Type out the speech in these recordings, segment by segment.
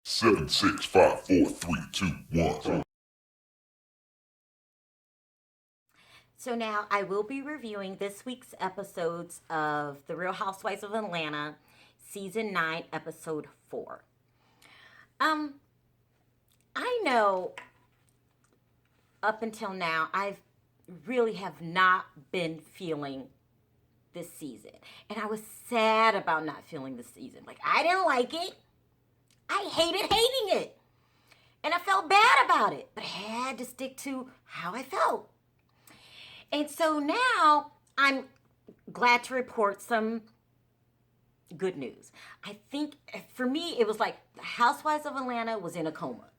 Seven, 6, 5, 4, 3, 2, 1. So now I will be reviewing this week's episodes of The Real Housewives of Atlanta, Season 9, Episode 4. I know up until now, I really have not been feeling this season. And I was sad about not feeling this season. Like, I didn't like it. I hated hating it. And I felt bad about it. But I had to stick to how I felt. And so now I'm glad to report some good news. I think for me, it was like the Housewives of Atlanta was in a coma.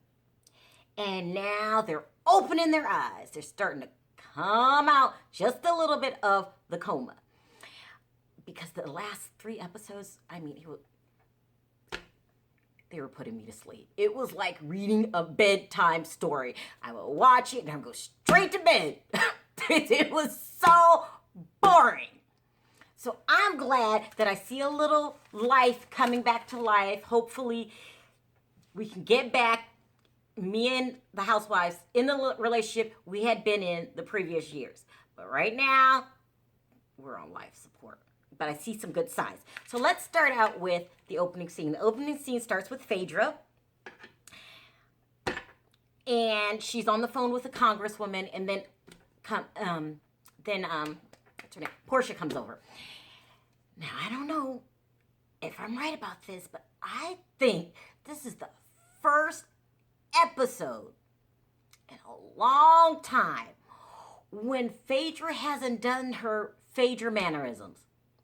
And now they're opening their eyes. They're starting to come out just a little bit of the coma. Because the last 3 episodes, they were putting me to sleep. It was like reading a bedtime story. I would watch it and I would go straight to bed. It was so boring. So I'm glad that I see a little life coming back to life. Hopefully we can get back, me and the housewives, in the relationship we had been in the previous years. But right now, we're on life support. But I see some good signs. So let's start out with the opening scene. The opening scene starts with Phaedra. And she's on the phone with a congresswoman, and then what's her name? Portia comes over. Now, I don't know if I'm right about this, but I think this is the first episode in a long time when Phaedra hasn't done her Phaedra mannerisms.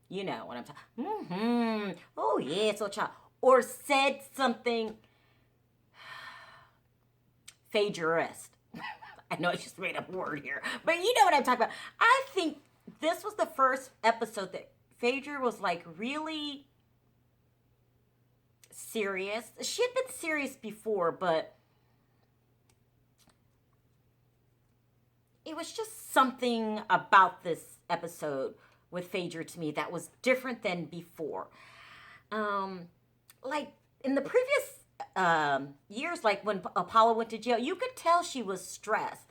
You know what I'm talking. Oh yeah, so child. Or said something Phaedra-esque. I know I just made up a word here, but you know what I'm talking about. I think this was the first episode that Phaedra was like really serious. She had been serious before, but it was just something about this episode with Phaedra to me that was different than before. Like in the previous years, like when Apollo went to jail, you could tell she was stressed.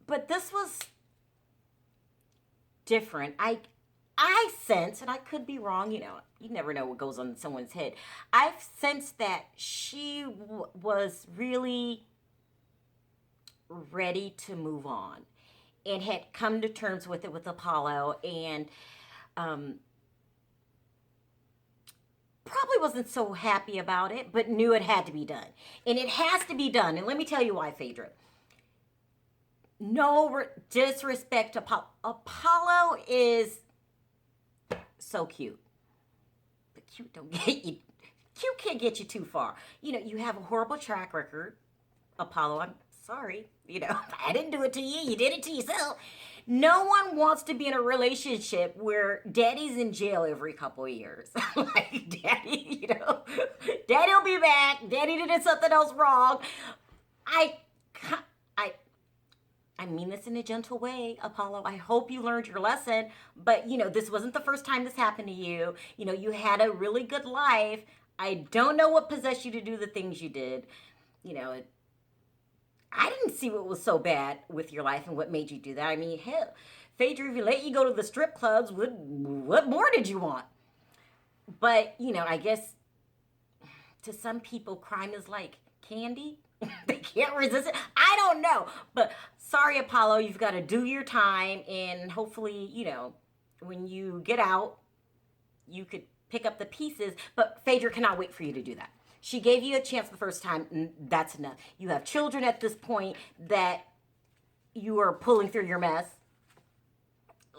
But this was different. I sense, and I could be wrong, you never know what goes on in someone's head. I've sensed that she was really ready to move on and had come to terms with it with Apollo, and probably wasn't so happy about it, but knew it had to be done. And it has to be done. And let me tell you why, Phaedra. No disrespect to Apollo. Apollo is so cute. But cute don't get you. Cute can't get you too far. You have a horrible track record, Apollo. I'm sorry. I didn't do it to you. You did it to yourself. No one wants to be in a relationship where daddy's in jail every couple of years. Like, daddy, daddy'll be back. Daddy did something else wrong. I mean this in a gentle way, Apollo. I hope you learned your lesson. But, this wasn't the first time this happened to you. You had a really good life. I don't know what possessed you to do the things you did. I didn't see what was so bad with your life and what made you do that. I mean, hell, Phaedra, if you let you go to the strip clubs, what more did you want? But, I guess to some people, crime is like candy. They can't resist it. I don't know. But sorry, Apollo, you've got to do your time. And hopefully, when you get out, you could pick up the pieces. But Phaedra cannot wait for you to do that. She gave you a chance the first time, and that's enough. You have children at this point that you are pulling through your mess.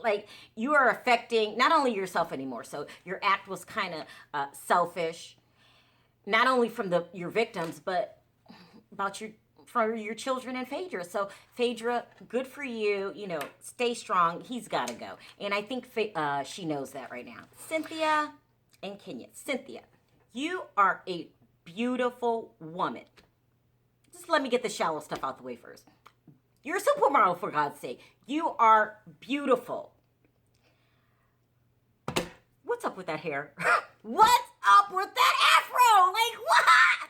Like, you are affecting not only yourself anymore. So your act was kind of selfish, not only from your victims, but from your children and Phaedra. So Phaedra, good for you. Stay strong. He's got to go. And I think she knows that right now. Cynthia and Kenya. Cynthia, you are a beautiful woman. Just let me get the shallow stuff out the way first. You're a supermodel, for God's sake. You are beautiful. What's up with that hair? What's up with that afro? Like, what?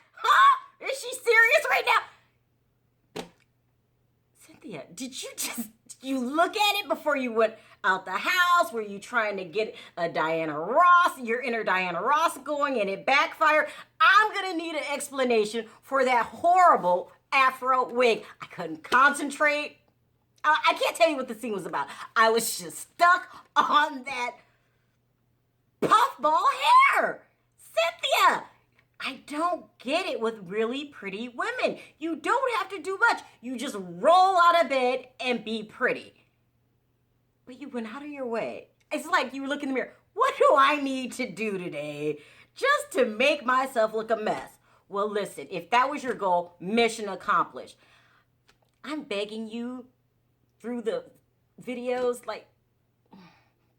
Cynthia, you look at it before you went out the house? Were you trying to get a Diana Ross, your inner Diana Ross going, and it backfired? I'm going to need an explanation for that horrible afro wig. I couldn't concentrate. I can't tell you what the scene was about. I was just stuck on that puffball hair. Cynthia, I don't get it with really pretty women. You don't have to do much. You just roll out of bed and be pretty. But you went out of your way. It's like you look in the mirror. What do I need to do today just to make myself look a mess? Well, listen, if that was your goal, mission accomplished. I'm begging you through the videos, like,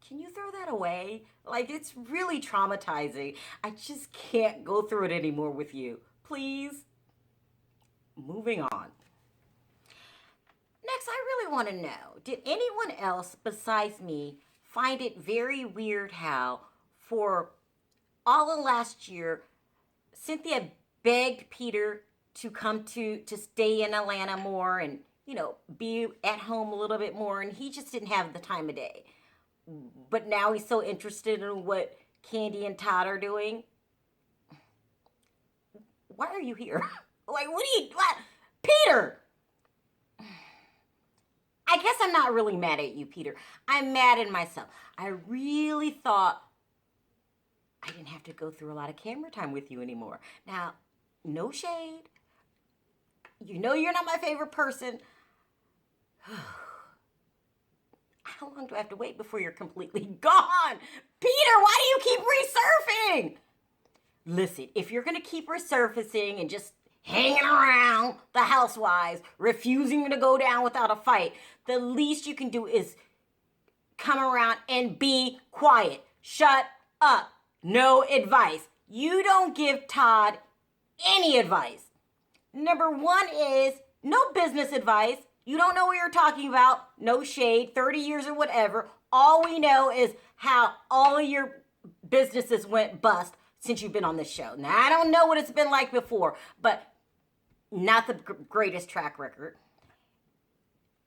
can you throw that away? Like, it's really traumatizing. I just can't go through it anymore with you. Please. Moving on. Next, I really want to know, did anyone else besides me find it very weird how for all of last year, Cynthia begged Peter to come to stay in Atlanta more and, be at home a little bit more, and he just didn't have the time of day. But now he's so interested in what Candy and Todd are doing. Why are you here? Like, what? Peter! I guess I'm not really mad at you, Peter. I'm mad at myself. I really thought I didn't have to go through a lot of camera time with you anymore. Now, no shade. You know you're not my favorite person. How long do I have to wait before you're completely gone? Peter, why do you keep resurfacing? Listen, if you're going to keep resurfacing and just hanging around the Housewives, refusing to go down without a fight, the least you can do is come around and be quiet. Shut up. No advice. You don't give Todd any advice. Number one is no business advice. You don't know what you're talking about. No shade, 30 years or whatever. All we know is how all of your businesses went bust since you've been on this show. Now, I don't know what it's been like before, but not the greatest track record.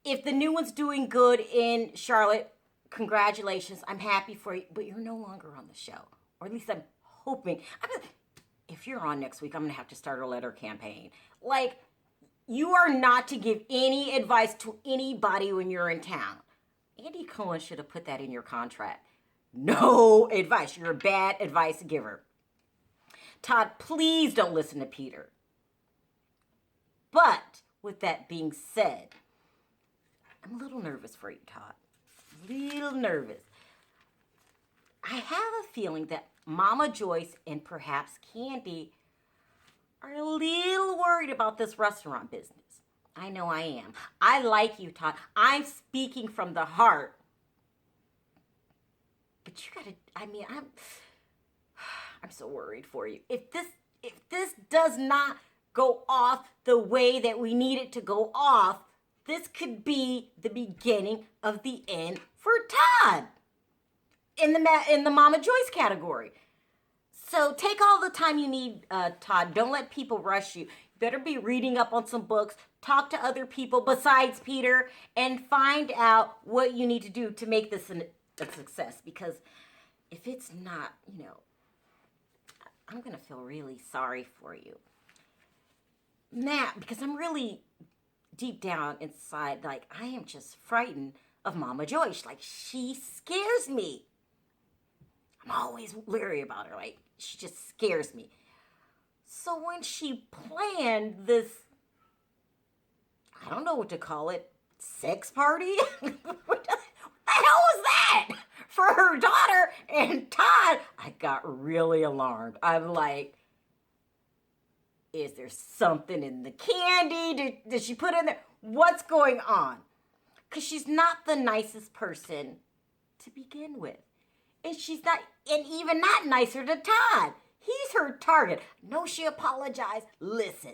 If the new one's doing good in Charlotte, congratulations. I'm happy for you, but you're no longer on the show. Or at least I'm hoping. If you're on next week, I'm going to have to start a letter campaign. Like, you are not to give any advice to anybody when you're in town. Andy Cohen should have put that in your contract. No advice. You're a bad advice giver. Todd, please don't listen to Peter. But with that being said, I'm a little nervous for you, Todd. A little nervous. I have a feeling that Mama Joyce and perhaps Candy are a little worried about this restaurant business. I know I am. I like you, Todd. I'm speaking from the heart. But you gotta, I'm so worried for you. If this does not go off the way that we need it to go off, this could be the beginning of the end for Todd in the Mama Joyce category. So take all the time you need, Todd. Don't let people rush you. You better be reading up on some books, talk to other people besides Peter, and find out what you need to do to make this a success. Because if it's not, I'm going to feel really sorry for you. Matt, because I'm really deep down inside, like, I am just frightened of Mama Joyce. Like, she scares me. I'm always leery about her. Like, she just scares me. So when she planned this, I don't know what to call it, sex party? What the hell was that? For her daughter and Todd, I got really alarmed. I'm like, is there something in the candy? Did she put in there? What's going on? Because she's not the nicest person to begin with. And she's not, and even not nicer to Todd. He's her target. No, she apologized. Listen,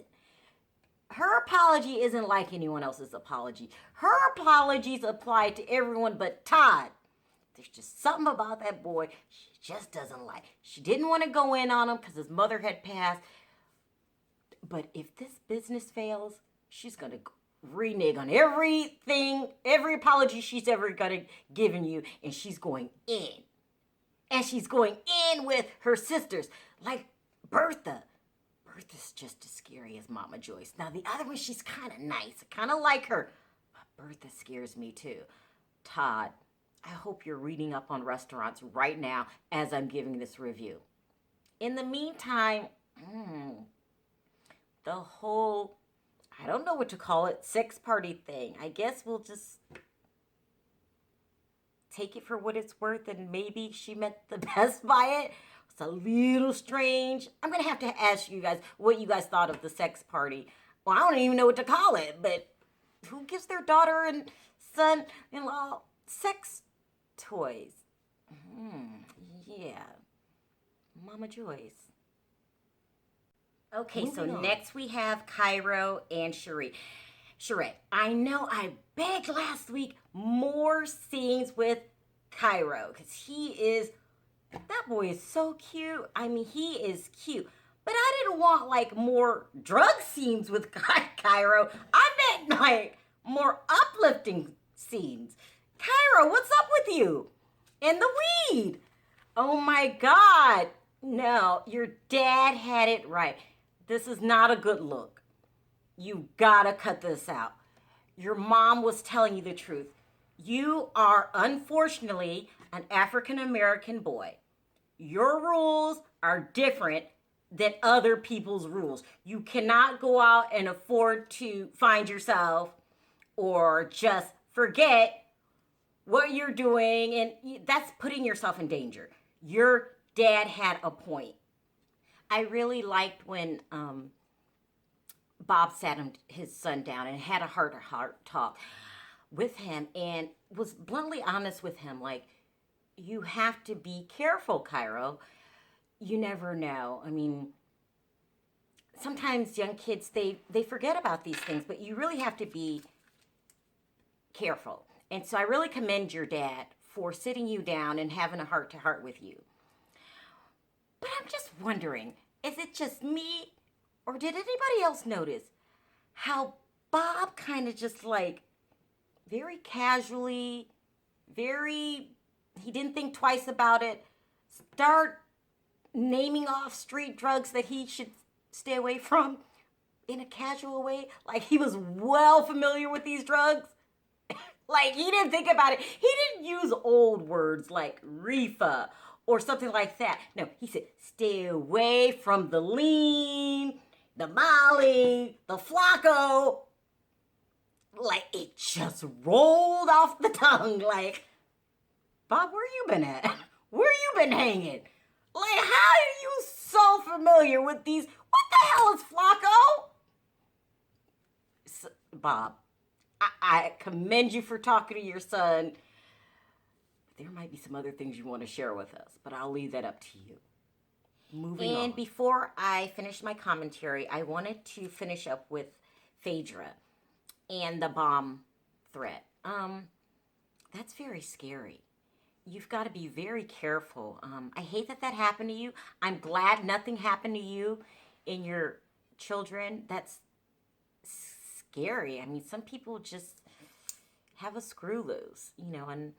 her apology isn't like anyone else's apology. Her apologies apply to everyone but Todd. There's just something about that boy she just doesn't like. She didn't want to go in on him because his mother had passed. But if this business fails, she's going to renege on everything, every apology she's ever given you, and she's going in. And she's going in with her sisters, like Bertha. Bertha's just as scary as Mama Joyce. Now, the other one, she's kind of nice. I kind of like her. But Bertha scares me, too. Todd, I hope you're reading up on restaurants right now as I'm giving this review. In the meantime, the whole, I don't know what to call it, sex party thing. I guess we'll just take it for what it's worth, and maybe she meant the best by it. It's a little strange. I'm going to have to ask you guys what you guys thought of the sex party. Well, I don't even know what to call it, but who gives their daughter and son-in-law sex toys? Yeah. Mama Joyce. Okay, so next we have Cairo and Sharrell. I know I begged last week more scenes with Cairo because that boy is so cute. I mean, he is cute. But I didn't want like more drug scenes with Cairo. I meant like more uplifting scenes. Cairo, what's up with you? And the weed. Oh my God. No, your dad had it right. This is not a good look. You gotta cut this out. Your mom was telling you the truth. You are unfortunately an African American boy. Your rules are different than other people's rules. You cannot go out and afford to find yourself or just forget what you're doing, and that's putting yourself in danger. Your dad had a point. I really liked when Bob sat his son down and had a heart-to-heart talk with him and was bluntly honest with him. Like, you have to be careful, Cairo. You never know. I mean, sometimes young kids, they forget about these things, but you really have to be careful. And so I really commend your dad for sitting you down and having a heart-to-heart with you. But I'm just wondering, is it just me, or did anybody else notice how Bob kind of just like very casually, he didn't think twice about it, start naming off street drugs that he should stay away from in a casual way? Like he was well familiar with these drugs. Like he didn't think about it. He didn't use old words like reefer or something like that. No, he said, stay away from the lean, the Molly, the Flacco. Like, it just rolled off the tongue. Like, Bob, where you been at? Where you been hanging? Like, how are you so familiar with these? What the hell is Flacco? Bob, I commend you for talking to your son. There might be some other things you want to share with us, but I'll leave that up to you. Moving on. And before I finish my commentary, I wanted to finish up with Phaedra and the bomb threat. That's very scary. You've got to be very careful. I hate that happened to you. I'm glad nothing happened to you and your children. That's scary. I mean, some people just have a screw loose, and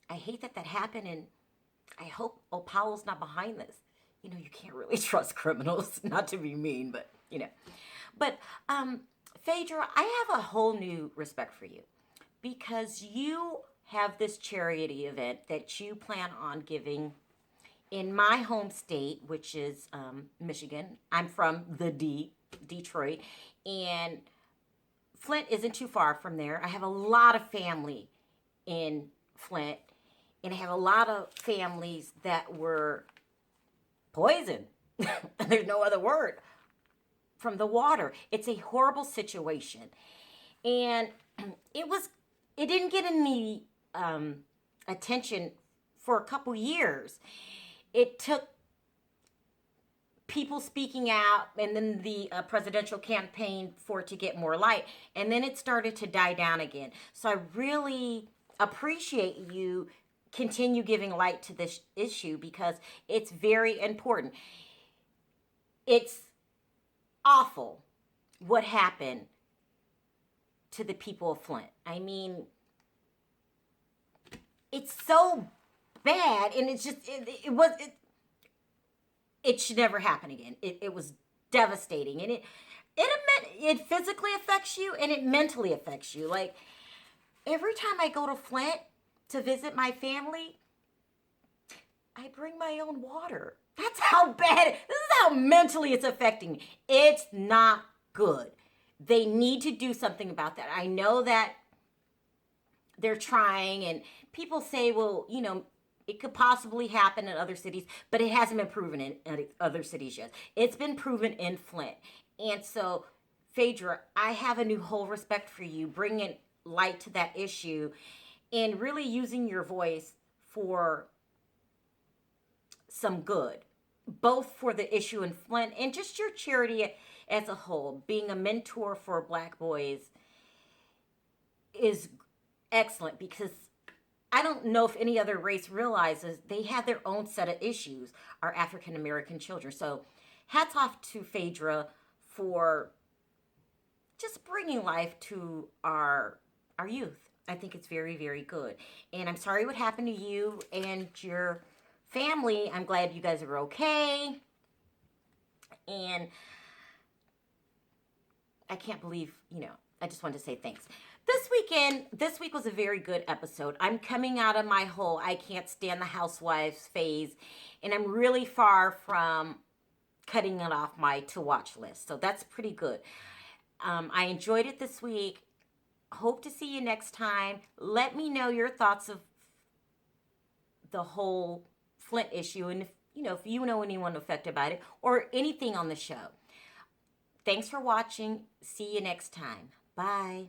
I hate that happened, and I hope Opalo's not behind this. You can't really trust criminals, not to be mean, but, But, Phaedra, I have a whole new respect for you because you have this charity event that you plan on giving in my home state, which is Michigan. I'm from the Detroit, and Flint isn't too far from there. I have a lot of family in Flint, and I have a lot of families that were poisoned. There's no other word. From the water. It's a horrible situation. And it didn't get any attention for a couple years. It took people speaking out and then the presidential campaign for it to get more light. And then it started to die down again. So I really appreciate you continue giving light to this issue because it's very important. It's awful what happened to the people of Flint. I mean, it's so bad, and it's just it should never happen again. It was devastating, and it physically affects you, and it mentally affects you. Like, every time I go to Flint to visit my family, I bring my own water. That's how bad this is how mentally it's affecting me. It's not good. They need to do something about that. I know that they're trying, and people say, well, it could possibly happen in other cities, but it hasn't been proven in other cities yet. It's been proven in Flint. And so, Phaedra, I have a new whole respect for you, bringing light to that issue and really using your voice for some good, both for the issue in Flint and just your charity as a whole. Being a mentor for Black boys is excellent, because I don't know if any other race realizes they have their own set of issues, our African American children. So hats off to Phaedra for just bringing life to our youth. I think it's very, very good. And I'm sorry what happened to you and your family. I'm glad you guys are okay. And I can't believe, I just wanted to say thanks. This week was a very good episode. I'm coming out of my whole I can't stand the Housewives phase, and I'm really far from cutting it off my to watch list. So that's pretty good. I enjoyed it this week. Hope to see you next time. Let me know your thoughts of the whole Flint issue, and if you know anyone affected by it or anything on the show. Thanks for watching. See you next time. Bye.